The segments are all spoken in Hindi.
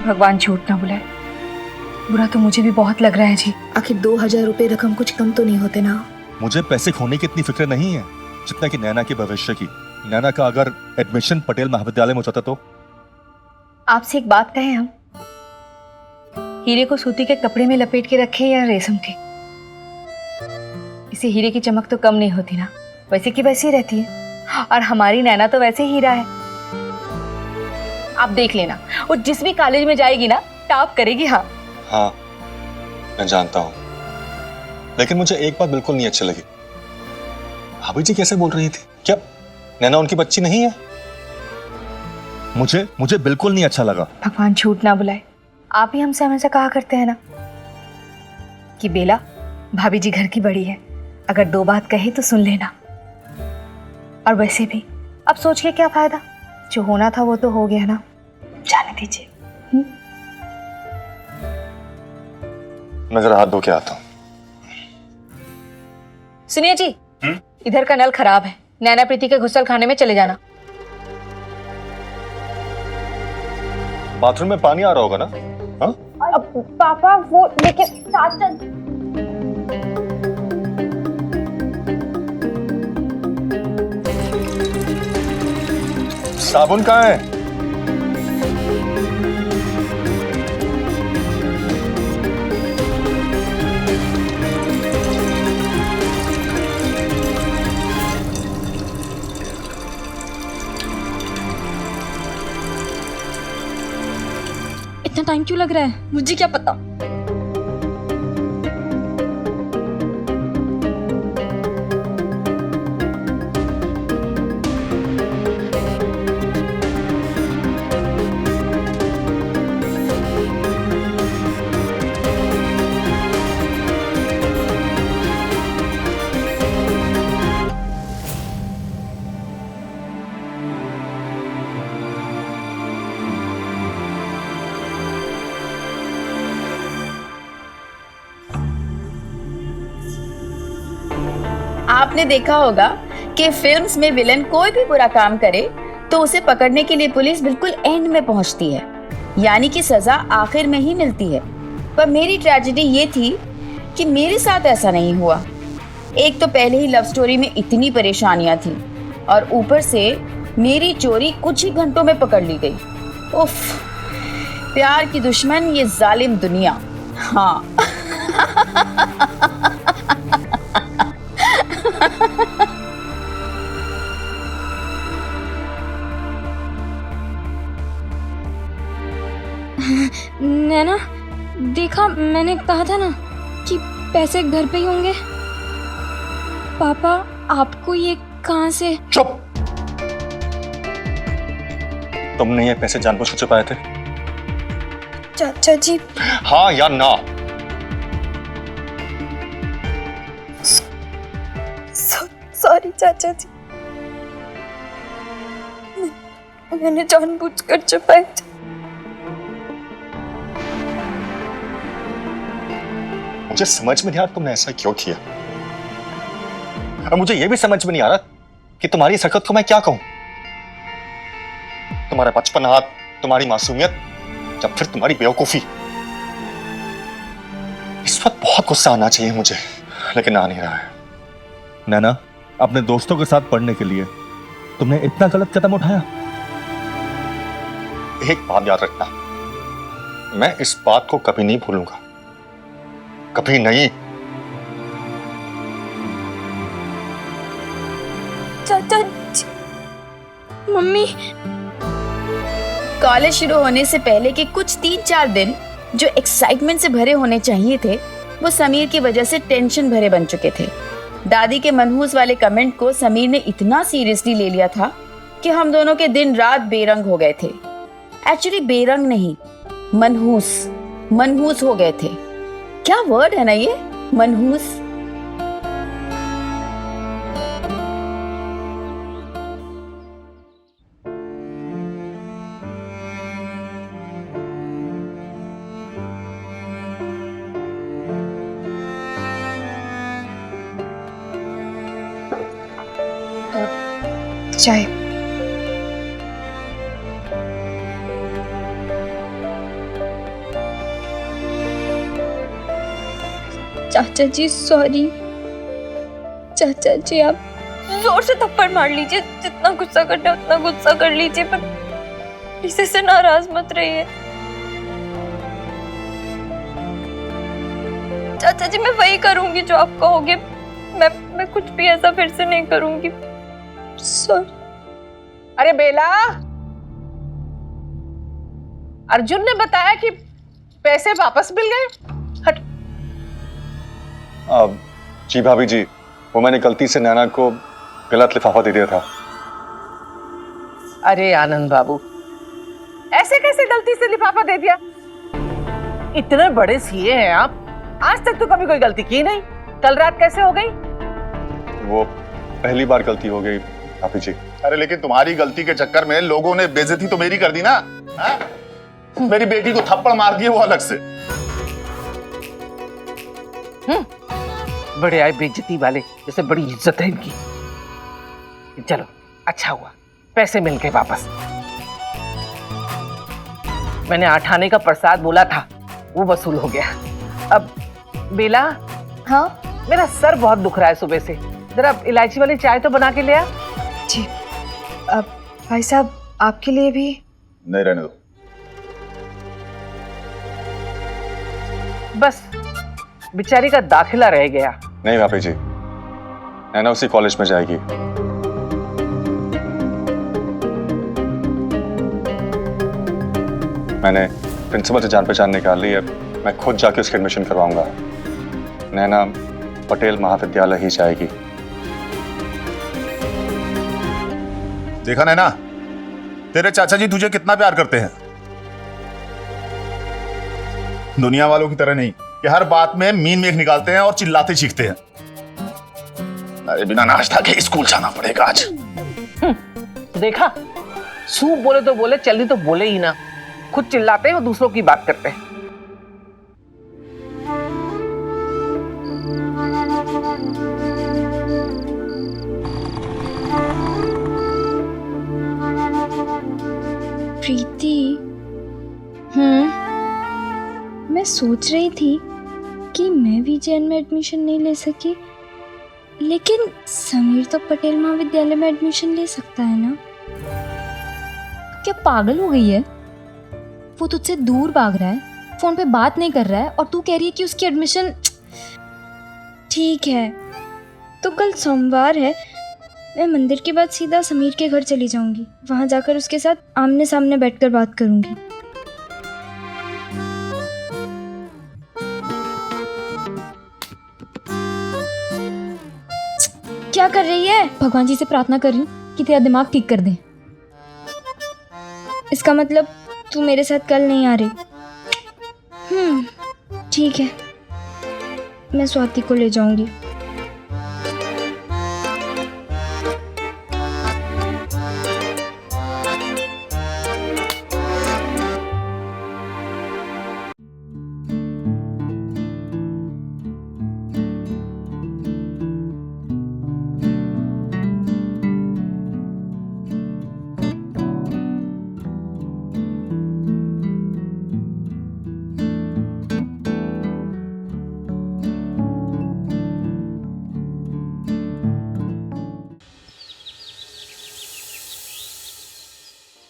भगवान झूठ ना बुलाए। बुरा तो मुझे भी बहुत लग रहा है जी। आखिर 2000 रुपए रकम कुछ कम तो नहीं होते ना। मुझे पैसे खोने की इतनी फिक्र नहीं है जितना कि नैना के भविष्य की। नैना का अगर एडमिशन पटेल महाविद्यालय में हो जाता तो। आपसे एक बात कहें हम, हीरे को सूती के कपड़े में लपेट के रखे या रेशम के? इसे हीरे की चमक तो कम नहीं होती ना, वैसे की वैसी रहती है। और हमारी नैना तो वैसे हीरा है। आप देख लेना, वो जिस भी कॉलेज में जाएगी ना टॉप करेगी। हाँ हाँ मैं जानता हूँ, लेकिन मुझे एक बात बिल्कुल नहीं अच्छी लगी। भाभी जी कैसे बोल रही थी? क्या नैना उनकी बच्ची नहीं है? मुझे बिल्कुल नहीं अच्छा लगा। भगवान झूठ ना बुलाए। आप ही हमसे हमेशा कहा करते हैं ना कि बेला, भाभी जी घर की बड़ी है, अगर दो बात कहे तो सुन लेना। और वैसे भी अब सोच के क्या फायदा, जो होना था वो तो हो गया ना, जाने दीजिए। मैं जरा हाथ धो के आता हूँ। सुनिए जी, इधर का नल खराब है, नैना प्रीति के घुसल खाने में चले जाना। बाथरूम में पानी आ रहा होगा ना? हाँ? पापा वो लेकिन चाचा। साबुन कहाँ है? इतना टाइम क्यों लग रहा है? मुझे क्या पता। आपने देखा होगा कि फिल्म्स में विलन कोई भी बुरा काम करे तो उसे पकड़ने के लिए पुलिस बिल्कुल एंड में पहुंचती है, यानी कि सजा आखिर में ही मिलती है। पर मेरी ट्रेजेडी ये थी कि मेरे साथ ऐसा नहीं हुआ। एक तो पहले ही लव स्टोरी में इतनी परेशानियां थी और ऊपर से मेरी चोरी कुछ ही घंटों में पकड़ ली गई। उफ, प्यार की दुश्मन ये जालिम दुनिया। हाँ नैना, देखा मैंने कहा था ना कि पैसे घर पे ही होंगे। पापा आपको ये कहाँ से? चुप! तुमने ये पैसे जानबूझ कर छुपाए थे? चाचा जी। हाँ या ना? सॉरी चाचा जी, मैंने जानबूझकर छुपाए थे। मुझे समझ में नहीं आ रहा तुमने ऐसा क्यों किया। और मुझे यह भी समझ में नहीं आ रहा कि तुम्हारी इस हरकत को मैं क्या कहूं। तुम्हारा बचपन हाथ, तुम्हारी मासूमियत या फिर तुम्हारी बेवकूफी। इस वक्त बहुत गुस्सा आना चाहिए मुझे, लेकिन आ नहीं रहा है। नैना, अपने दोस्तों के साथ पढ़ने के लिए तुमने इतना गलत कदम उठाया। एक बात याद रखना, मैं इस बात को कभी नहीं भूलूंगा, कभी नहीं। चाचा जी, मम्मी। कॉलेज शुरू होने से पहले के कुछ 3-4 दिन जो एक्साइटमेंट से भरे होने चाहिए थे, वो समीर की वजह से टेंशन भरे बन चुके थे। दादी के मनहूस वाले कमेंट को समीर ने इतना सीरियसली ले लिया था कि हम दोनों के दिन रात बेरंग हो गए थे। एक्चुअली बेरंग नहीं, मनहूस हो गए थे। क्या वर्ड है ना ये, मनहूस। चाय। चाचा जी सॉरी। चाचा जी आप जोर से थप्पड़ मार लीजिए, जितना गुस्सा करना है उतना गुस्सा कर लीजिए, पर इसे से नाराज मत रहिए। चाचा जी मैं वही करूंगी जो आप कहोगे, मैं कुछ भी ऐसा फिर से नहीं करूंगी। सॉरी। अरे बेला, अर्जुन ने बताया कि पैसे वापस मिल गए। हट। जी भाभी जी, वो मैंने गलती से नैना को गलत लिफाफा दे दिया था। अरे आनंद बाबू, ऐसे कैसे गलती से लिफाफा दे दिया? इतने बड़े सीए हैं आप, आज तक तो कभी कोई गलती की नहीं, कल रात कैसे हो गई? वो पहली बार गलती हो गई भाभी जी। अरे लेकिन तुम्हारी गलती के चक्कर में लोगों ने बेइज्जती तो मेरी कर दी ना। हा? मेरी बेटी को थप्पड़ मार दिए वो अलग से। बड़े आए बेइज्जती वाले, जैसे बड़ी इज्जत है इनकी। चलो अच्छा हुआ, पैसे मिल गए वापस। मैंने 8 आने का प्रसाद बोला था, वो वसूल हो गया। अब बेला, हाँ मेरा सर बहुत दुख रहा है सुबह से, जरा इलायची वाली चाय तो बना के ले आ। जी। अब भाई साहब आपके लिए भी। नहीं रहने दो। बस बेचारी का दाखिला रह गया। नहीं भाभी जी, नैना उसी कॉलेज में जाएगी। मैंने प्रिंसिपल से जान पहचान निकाल ली है, मैं खुद जाके उसकी एडमिशन करवाऊंगा। नैना पटेल महाविद्यालय ही जाएगी। देखा नैना, तेरे चाचा जी तुझे कितना प्यार करते हैं। दुनिया वालों की तरह नहीं कि हर बात में मीन मेख निकालते हैं और चिल्लाते चीखते हैं। अरे बिना नाश्ता के स्कूल जाना पड़ेगा आज। देखा, सूप बोले तो बोले, चलनी तो बोले ही ना, खुद चिल्लाते हैं और दूसरों की बात करते हैं। प्रीति, मैं सोच रही थी कि मैं भी जैन में एडमिशन नहीं ले सकी, लेकिन समीर तो पटेल महाविद्यालय में एडमिशन ले सकता है ना। क्या पागल हो गई है? वो तुझसे दूर भाग रहा है, फोन पे बात नहीं कर रहा है, और तू कह रही है कि उसकी एडमिशन। ठीक है, तो कल सोमवार है, मैं मंदिर के बाद सीधा समीर के घर चली जाऊंगी। वहां जाकर उसके साथ आमने सामने बैठकर बात करूंगी। क्या कर रही है? भगवान जी से प्रार्थना कर रही हूँ कि तेरा दिमाग ठीक कर दे। इसका मतलब तू मेरे साथ कल नहीं आ रही? ठीक है, मैं स्वाति को ले जाऊंगी।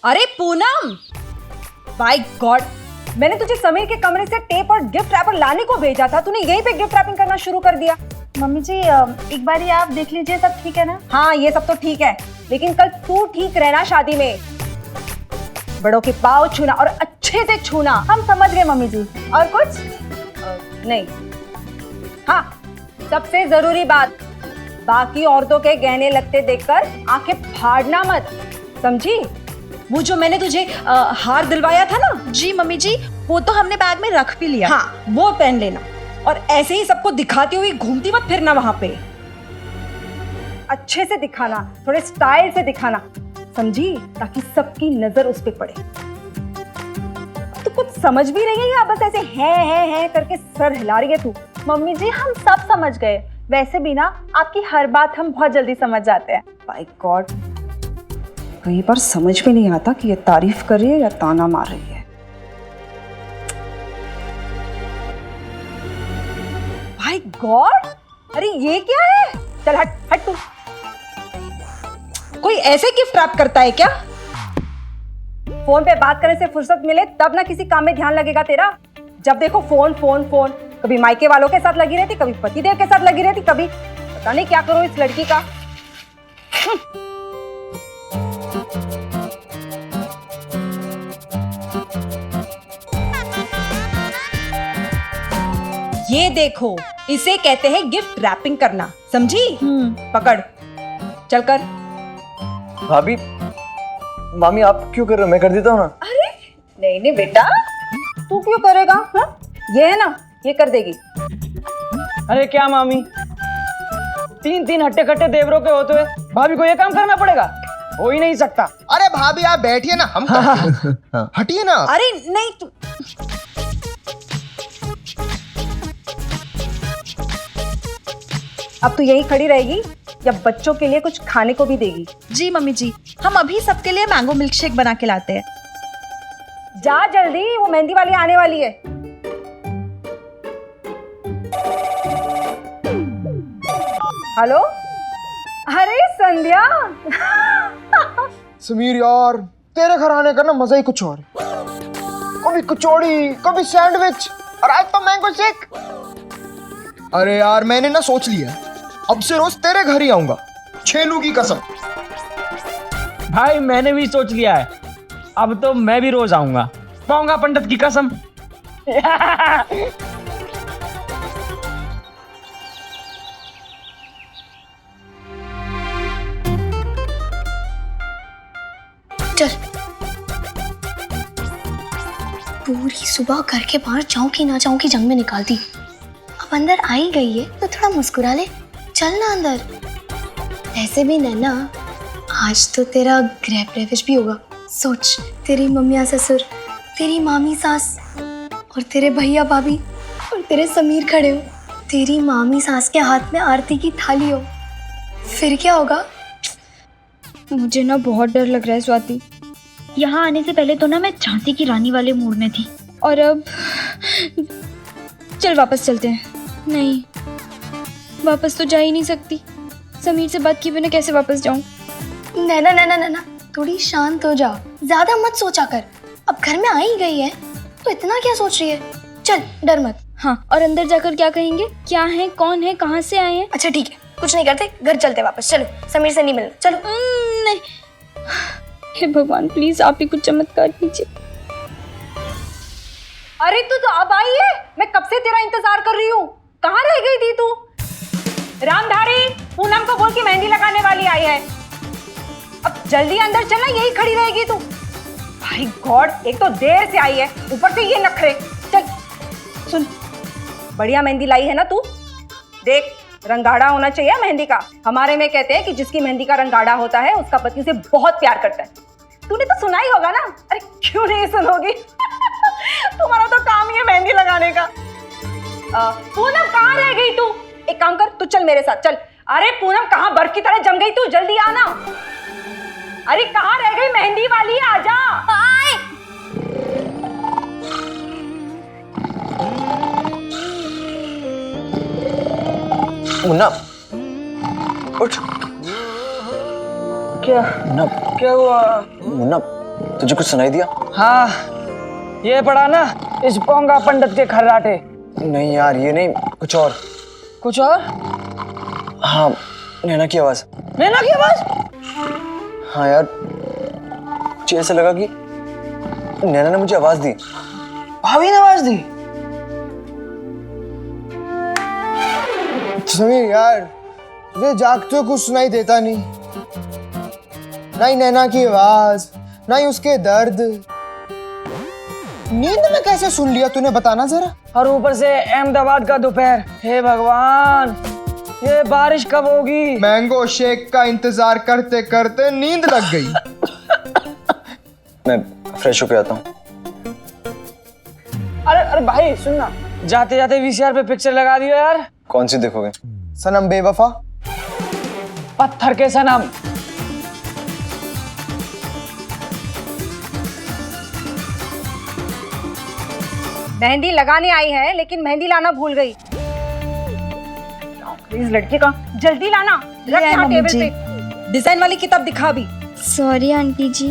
अरे पूनम, बाय गॉड, मैंने तुझे समीर के कमरे से टेप और गिफ्ट रैपर लाने को भेजा था, तूने यहीं पे गिफ्ट रैपिंग करना शुरू कर दिया। मम्मी जी एक बार ये आप देख लीजिए, सब ठीक है ना? हाँ ये सब तो ठीक है, लेकिन कल तू ठीक रहना शादी में। बड़ों के पाँव छूना और अच्छे से छूना। हम समझ गए मम्मी जी। और कुछ? नहीं। हाँ, सबसे जरूरी बात, बाकी औरतों के गहने लगते देखकर आंखें फाड़ना मत, समझी? वो जो मैंने तुझे हार दिलवाया था ना। जी मम्मी जी, वो तो हमने बैग में रख भी लिया। हाँ, वो पहन लेना, और ऐसे ही सबको दिखाती हुई घूमती मत फिरना वहां पे। अच्छे से दिखाना, थोड़े स्टाइल से दिखाना, समझी? ताकि सबकी नजर उस पे पड़े। तो कुछ समझ भी रही है या बस ऐसे है करके सर हिला रही है तू? मम्मी जी हम सब समझ गए, वैसे भी ना आपकी हर बात हम बहुत जल्दी समझ जाते हैं। बाय गॉड, कई बार समझ में नहीं आता कि ये तारीफ कर रही है या ताना मार रही है। बाय गॉड, अरे ये क्या है? चल हट हट तू। कोई ऐसे गिफ्ट रैप करता है क्या? फोन पे बात करने से फुर्सत मिले तब ना किसी काम में ध्यान लगेगा तेरा। जब देखो फोन फोन फोन, कभी मायके वालों के साथ लगी रहती, कभी पतिदेव के साथ लगी रहती, कभी पता नहीं क्या करो इस लड़की का। ये देखो, इसे कहते हैं गिफ्ट रैपिंग करना, समझी? पकड़, चल कर। भाभी, मामी आप क्यों कर रहे हो? मैं कर देता हूँ ना। अरे नहीं नहीं बेटा, तू क्यों करेगा? हा? ये है ना, ये कर देगी। अरे क्या मामी, 3 हट्टे कट्टे देवरों के होते हुए भाभी को ये काम करना पड़ेगा? हो ही नहीं सकता। अरे भाभी आप बैठिए ना, हम करते हैं। हटिए ना। अरे नहीं तू, अब तू यही खड़ी रहेगी या बच्चों के लिए कुछ खाने को भी देगी? जी मम्मी जी, हम अभी सबके लिए मैंगो मिल्क शेक बना के लाते हैं। जा जल्दी, वो मेहंदी वाली आने वाली है। हेलो, अरे संध्या। समीर यार, तेरे घर आने का ना मजा ही कुछ और है। कभी कचौड़ी, कभी सैंडविच, और आज तो मैंगो शेक। अरे यार मैंने ना सोच लिया, अब से रोज तेरे घर ही आऊंगा, छेलू की कसम। भाई मैंने भी सोच लिया है, अब तो मैं भी रोज आऊंगा, पाऊंगा पंडित की कसम। चल, पूरी सुबह घर के बाहर जाऊं कि ना जाऊं की जंग में निकाल दी। अब अंदर आ ही गई है तो थोड़ा मुस्कुरा ले। चल ना अंदर। ऐसे भी नैना, आज तो तेरा गृह प्रवेश भी होगा। सोच, तेरी मम्मिया ससुर, तेरी मामी सास और तेरे भैया भाभी और तेरे समीर खड़े हो। तेरी मामी सास के हाथ में आरती की थाली हो। फिर क्या होगा? मुझे ना बहुत डर लग रहा है स्वाति। यहाँ आने से पहले तो ना मैं झांसी की रानी वाले मूड में थी, और अब चल वापस चलते हैं। नहीं, वापस तो जा ही नहीं सकती। समीर से बात किए बिना कैसे वापस जाऊं? नैना नैना नैना, थोड़ी शांत हो जा, ज्यादा मत सोचा कर। अब घर में आ ही गई है तो इतना क्या सोच रही है? चल डर मत। हाँ, और अंदर जाकर क्या कहेंगे? क्या है, कौन है, कहाँ से आए हैं? अच्छा ठीक है, कुछ नहीं करते, घर चलते वापस। चलो, समीर से नहीं मिलना। चलो। नहीं, हे भगवान प्लीज आप ही कुछ चमत्कार कीजिए। अरे तू तो अब आई है, मैं कब से तेरा इंतजार कर रही हूँ। कहाँ रह गई थी तू? रामधारी, पूनम को बोल के मेहंदी लगाने वाली आई है। अब जल्दी अंदर चलना, यही खड़ी रहेगी तू। भाई गॉड, एक तो देर से आई है, ऊपर से ये नखरे। चल सुन, बढ़िया मेहंदी लाई है ना तू? देख, रंग गाढ़ा होना चाहिए मेहंदी का। हमारे में कहते हैं कि जिसकी मेहंदी का रंग गाढ़ा होता है उसका पति उसे बहुत प्यार करता है। तूने तो सुना ही होगा ना? अरे क्यों नहीं सुनोगी? तुम्हारा तो काम ही है मेहंदी लगाने का। पूनम कहाँ रह गई तू? एक काम कर, तू चल मेरे साथ चल। अरे पूनम, कहाँ बर्फ की तरह जम गई तू? जल्दी आना। अरे कहाँ रह गई मेहंदी वाली? आजा। मुन्ना, उठ। क्या मुन्ना, क्या हुआ? मुन्ना, तुझे कुछ सुनाई दिया? हाँ, ये पड़ा ना इस पोंगा पंडित के खर्राटे। नहीं यार, ये नहीं, कुछ और। कुछ और? हाँ, नैना की आवाज। नैना की आवाज? हाँ यार, मुझे ऐसा लगा कि नैना ने मुझे आवाज दी। भाभी ने आवाज दी? समीर यार, तुझे जागते कुछ सुनाई देता नहीं, ना ही नैना की आवाज, ना ही उसके दर्द। नींद में कैसे सुन लिया तूने, बताना जरा। और ऊपर से अहमदाबाद का दोपहर। हे भगवान, ये बारिश कब होगी? मैंगो शेक का इंतजार करते करते नींद लग गई। मैं फ्रेश होके आता हूँ। अरे भाई सुनना, जाते जाते वीसीआर पे पिक्चर लगा दियो यार। कौन सी देखोगे? सनम बेवफा। पत्थर के सनम। मेहंदी लगाने आई है लेकिन मेहंदी लाना भूल गई। इस लड़के का जल्दी लाना, रख है, यहाँ मम्मी टेबल जी। पे। डिजाइन वाली किताब दिखा भी। सॉरी आंटी जी।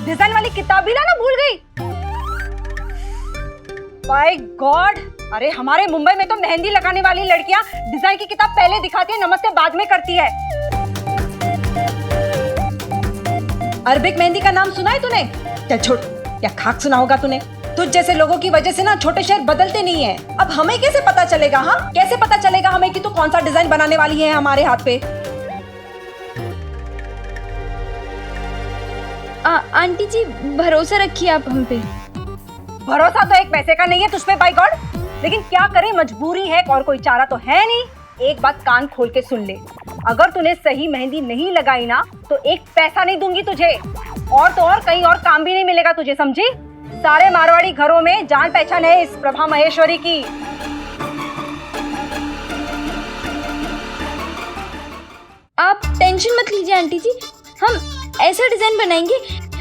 डिजाइन वाली किताब भी लाना भूल गई। बाय गॉड, अरे हमारे मुंबई में तो मेहंदी लगाने वाली लड़कियां डिजाइन की किताब पहले दिखाती है, नमस्ते बाद में करती है। अरबिक मेहंदी का नाम सुना है तूने? क्या छोड़, क्या खाक सुना होगा तूने? तुझ जैसे लोगों की वजह से ना छोटे शहर बदलते नहीं है। अब हमें कैसे पता चलेगा? हाँ, कैसे पता चलेगा हमें कि तू कौन सा डिजाइन बनाने वाली है हमारे हाथ पे? आंटी जी भरोसा रखिए आप हम पे। भरोसा तो एक पैसे का नहीं है तुझ पे बाय गॉड, लेकिन क्या करें, मजबूरी है और कोई चारा तो है नहीं। एक बात कान खोल के सुन ले, अगर तूने सही मेहंदी नहीं लगाई ना तो एक पैसा नहीं दूंगी तुझे, और तो और कहीं और काम भी नहीं मिलेगा तुझे, समझी? सारे मारवाड़ी घरों में जान पहचान है इस प्रभा महेश्वरी की। आप टेंशन मत लीजिए आंटी जी, हम ऐसा डिजाइन बनाएंगे,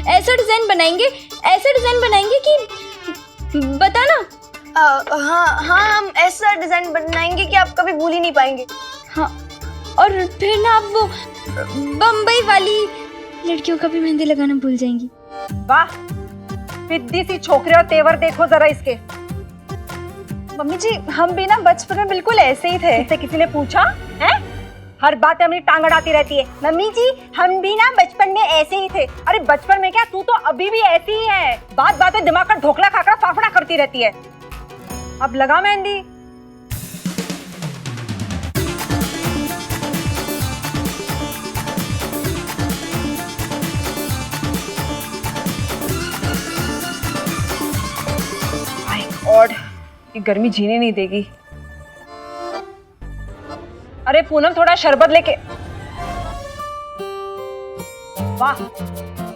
ऐसा डिजाइन बनाएंगे, ऐसा डिजाइन बनाएंगे कि बताना। हाँ हाँ, हम ऐसा डिजाइन बनाएंगे कि आप कभी भूल ही नहीं पाएंगे। हाँ, और फिर ना आप वो बम्बई वाली लड़कियों का भी मेहंदी लगाना भूल जाएंगी। वाह, फिद्दी सी छोकरी और तेवर देखो जरा इसके। मम्मी जी हम भी ना बचपन में बिल्कुल ऐसे ही थे। इससे किसी ने पूछा है? हर बात में अपनी टांग अड़ाती रहती है। मम्मी जी हम भी ना बचपन में ऐसे ही थे। अरे बचपन में क्या, तू तो अभी भी ऐसी ही है, बात बात में दिमाग का ढोकला खाकर फाफड़ा करती रहती है। अब लगा मेहंदी। माय गॉड, ये गर्मी जीने नहीं देगी। अरे पूनम थोड़ा शरबत लेके। वाह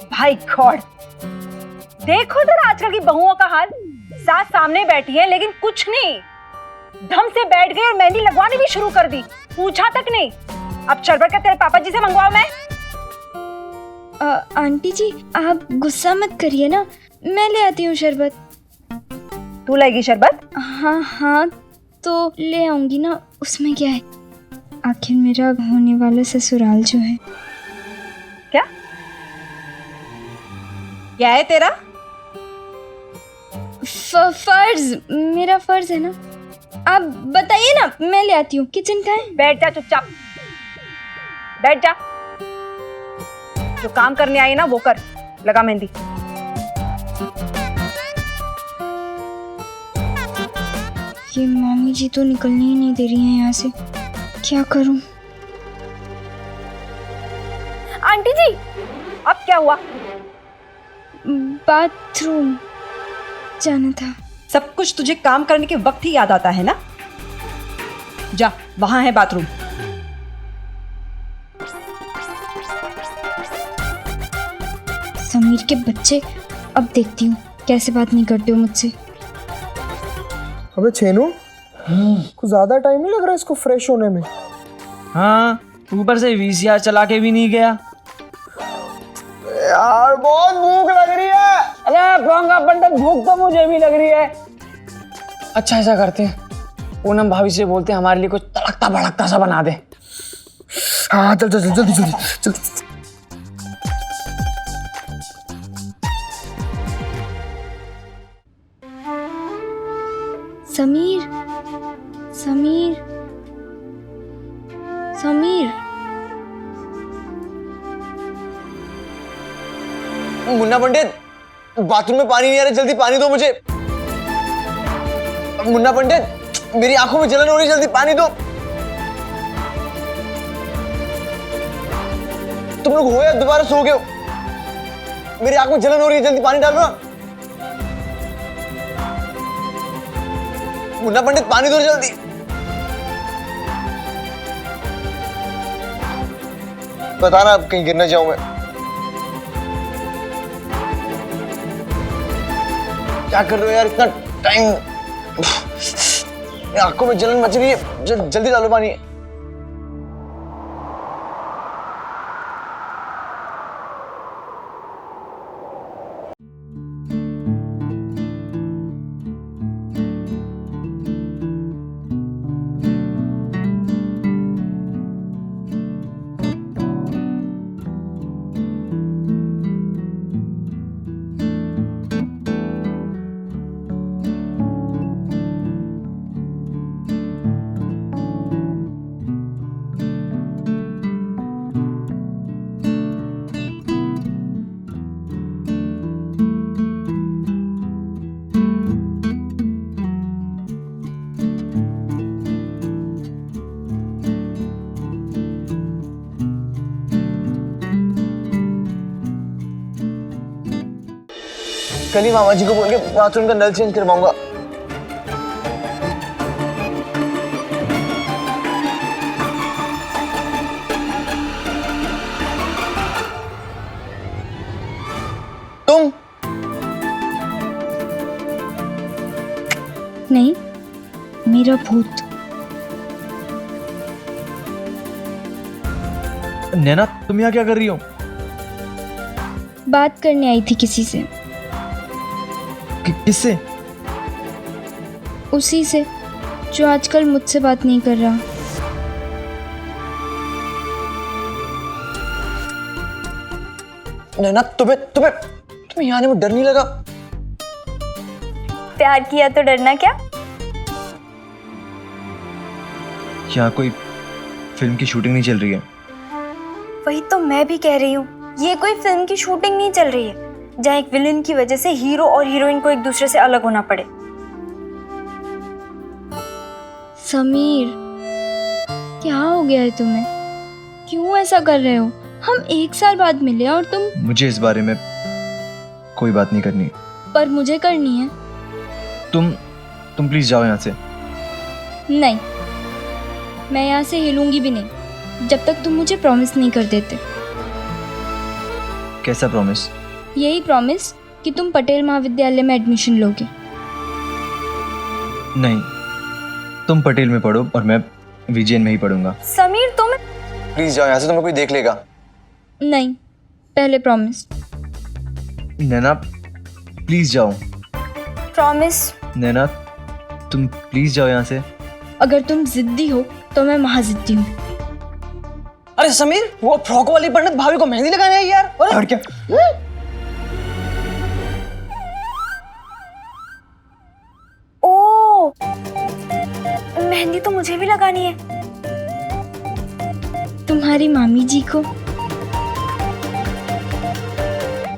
भाई गॉड, देखो जरा आजकल की बहुओं का हाल। सास सामने बैठी है लेकिन कुछ नहीं, धम से बैठ गई और मेहंदी लगवानी भी शुरू कर दी, पूछा तक नहीं। अब शरबत का तेरे पापा जी से मंगवाओ मैं। आंटी जी आप गुस्सा मत करिए ना, मैं ले आती हूँ शरबत। तू लाएगी शरबत? हाँ हाँ तो ले आऊंगी ना, उसमें क्या है, आखिर मेरा होने वाला ससुराल जो है। क्या क्या है तेरा? फर्ज, मेरा फर्ज है ना। आप बताइए ना, मैं ले आती हूँ। किचन का है? बैठ जा चुपचाप, बैठ जा। जो काम करने आई ना वो कर, लगा मेहंदी। ये मम्मी जी तो निकलने ही नहीं दे रही हैं यहाँ से, क्या करूँ? आंटी जी अब क्या हुआ? बाथरूम जाना था। सब कुछ तुझे काम करने के वक्त ही याद आता है ना? जा, वहां है बाथरूम। समीर के बच्चे, अब देखती हूँ कैसे बात नहीं करते हो मुझसे। अबे छेनू, कुछ ज्यादा टाइम नहीं लग रहा इसको फ्रेश होने में? हाँ, ऊपर से वीसीआर चला के भी नहीं गया। यार बहुत भूख लग रही है। अरे पोंगा पंडित, भूख तो मुझे भी लग रही है। अच्छा ऐसा करते हैं, पूनम भाभी से बोलते हैं हमारे लिए कुछ तड़कता भड़कता सा बना दे। हाँ चल चल चल जल्दी जल्दी चल। समीर, समीर, समीर। मुन्ना पंडित, बाथरूम में पानी नहीं आ रहा, जल्दी पानी दो मुझे। मुन्ना पंडित, मेरी आंखों में जलन हो रही, जल्दी पानी दो। तुम लोग हो या दोबारा सो गए हो? मेरी आंखों में जलन हो रही है, जल्दी पानी डालो ना। मुन्ना पंडित पानी दो जल्दी। बताना अब कहीं गिर ना जाऊं मैं। क्या कर रहे हो यार, इतना टाइम? आंखों में जलन मच रही है, जल्दी डालो पानी। कल ही मामा जी को बोल के बाथरूम का नल चेंज करवाऊंगा। तुम नहीं, मेरा भूत। नैना तुम यहाँ क्या कर रही हो? बात करने आई थी किसी से। किससे? उसी से जो आजकल मुझसे बात नहीं कर रहा। नैना तुम्हें यहाँ आने में डर नहीं लगा? प्यार किया तो डरना क्या? यहाँ कोई फिल्म की शूटिंग नहीं चल रही है? वही तो मैं भी कह रही हूँ, ये कोई फिल्म की शूटिंग नहीं चल रही है जहाँ एक विलेन की वजह से हीरो और हीरोइन को एक दूसरे से अलग होना पड़े। समीर, क्या हो गया है तुम्हें? क्यों ऐसा कर रहे हो? हम 1 साल बाद मिले और तुम। मुझे इस बारे में कोई बात नहीं करनी। पर मुझे करनी है। तुम प्लीज जाओ यहाँ से। नहीं, मैं यहाँ से हिलूंगी भी नहीं जब तक तुम मुझे प्रॉमिस नहीं कर देते। कैसा प्रॉमिस? यही प्रॉमिस कि तुम पटेल महाविद्यालय में एडमिशन लोगे। नहीं, तुम पटेल में पढ़ो और मैं विजयन में ही पढ़ूंगा। समीर तुम। प्लीज जाओ यहाँ से, तुम्हें कोई देख लेगा। नहीं, पहले प्रॉमिस। नैना प्लीज जाओ। प्रॉमिस। नैना तुम प्लीज जाओ यहाँ से। अगर तुम जिद्दी हो तो मैं महाजिद्दी हूँ। अरे समीर, वो फ्रॉक वाली पंडित भाभी को मेहंदी लगाने आई यार। और क्या? ओ, मेहंदी तो मुझे भी लगानी है। तुम्हारी मामी जी को।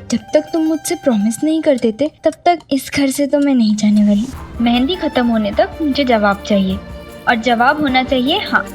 जब तक तुम मुझसे प्रॉमिस नहीं कर देते तब तक इस घर से तो मैं नहीं जाने वाली। मेहंदी खत्म होने तक मुझे जवाब चाहिए, और जवाब होना चाहिए हाँ।